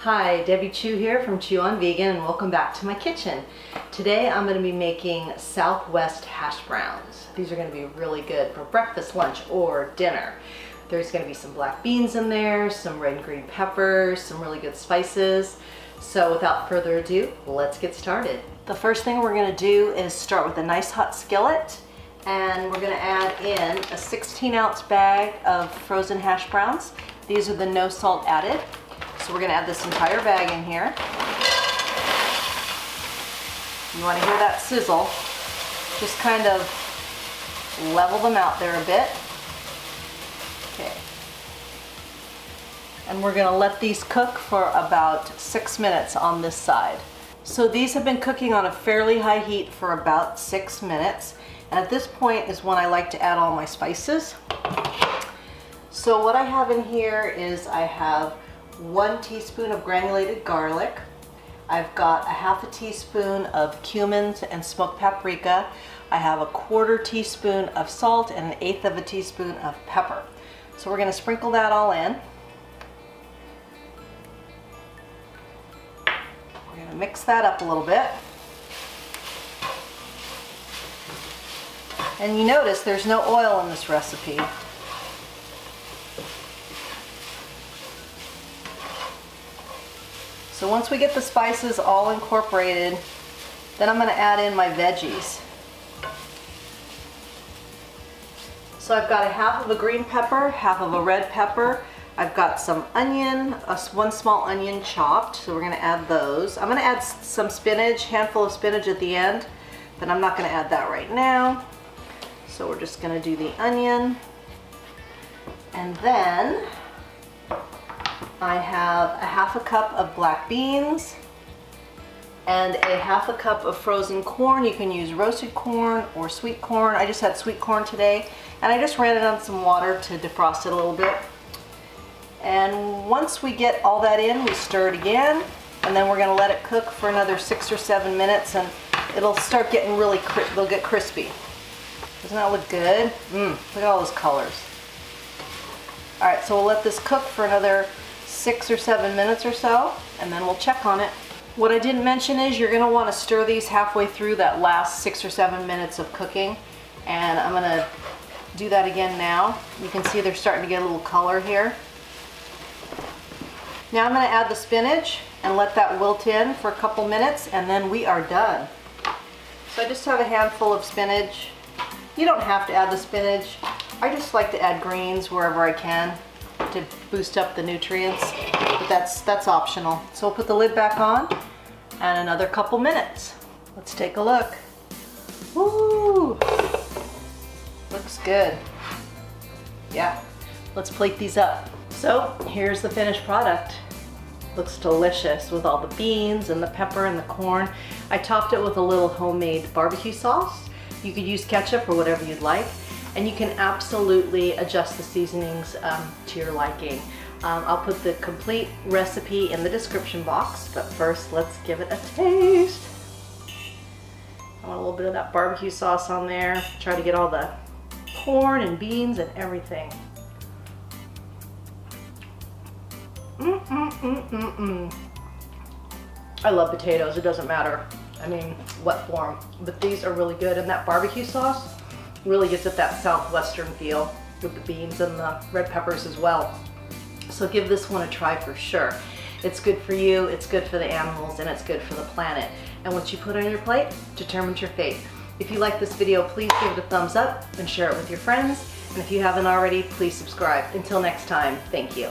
Hi, Debbie Chu here from Chew on Vegan, and welcome back to my kitchen. Today I'm going to be making Southwest hash browns. These are going to be really good for breakfast, lunch, or dinner. There's going to be some black beans in there, some red and green peppers, some really good spices. So without further ado, let's get started. The first thing we're going to do is start with a nice hot skillet, and we're going to add in a 16-ounce bag of frozen hash browns. These are the no salt added. So we're going to add this entire bag in here. You want to hear that sizzle. Just kind of level them out there a bit. Okay. And we're going to let these cook for about 6 minutes on this side. So these have been cooking on a fairly high heat for about 6 minutes. And at this point is when I like to add all my spices. So what I have in here is I have 1 teaspoon of granulated garlic. I've got a half a teaspoon of cumin and smoked paprika. I have a 1/4 teaspoon of salt and 1/8 of a teaspoon of pepper. So we're going to sprinkle that all in. We're going to mix that up a little bit. And you notice there's no oil in this recipe. So once we get the spices all incorporated, then I'm going to add in my veggies. So I've got a half of a green pepper, half of a red pepper. I've got some onion, 1 small onion chopped, so we're going to add those. I'm going to add some spinach, handful of spinach at the end, but I'm not going to add that right now. So we're just going to do the onion. And then I have a half a cup of black beans and a half a cup of frozen corn. You can use roasted corn or sweet corn. I just had sweet corn today, and I just ran it on some water to defrost it a little bit. And once we get all that in, we stir it again, and then we're going to let it cook for another 6 or 7 minutes, and it'll start getting really they'll get crispy. Doesn't that look good? Look at all those colors. All right, so we'll let this cook for another 6 or 7 minutes or so, and then we'll check on it. What I didn't mention is you're going to want to stir these halfway through that last 6 or 7 minutes of cooking, and I'm going to do that again now. You can see they're starting to get a little color here. Now I'm going to add the spinach and let that wilt in for a couple minutes, and then we are done. So I just have a handful of spinach. You don't have to add the spinach. I just like to add greens wherever I can to boost up the nutrients, but that's optional. So we'll put the lid back on and another couple minutes. Let's take a look. Woo! Looks good. Yeah, let's plate these up. So here's the finished product. Looks delicious with all the beans and the pepper and the corn. I topped it with a little homemade barbecue sauce. You could use ketchup or whatever you'd like. And you can absolutely adjust the seasonings to your liking. I'll put the complete recipe in the description box, but first let's give it a taste. I want a little bit of that barbecue sauce on there. Try to get all the corn and beans and everything. I love potatoes, it doesn't matter. I mean, what form. But these are really good, and that barbecue sauce really gives it that southwestern feel with the beans and the red peppers as well. So give this one a try for sure. It's good for you, it's good for the animals, and it's good for the planet. And what you put on your plate determines your fate. If you like this video, please give it a thumbs up and share it with your friends. And if you haven't already, please subscribe. Until next time, thank you.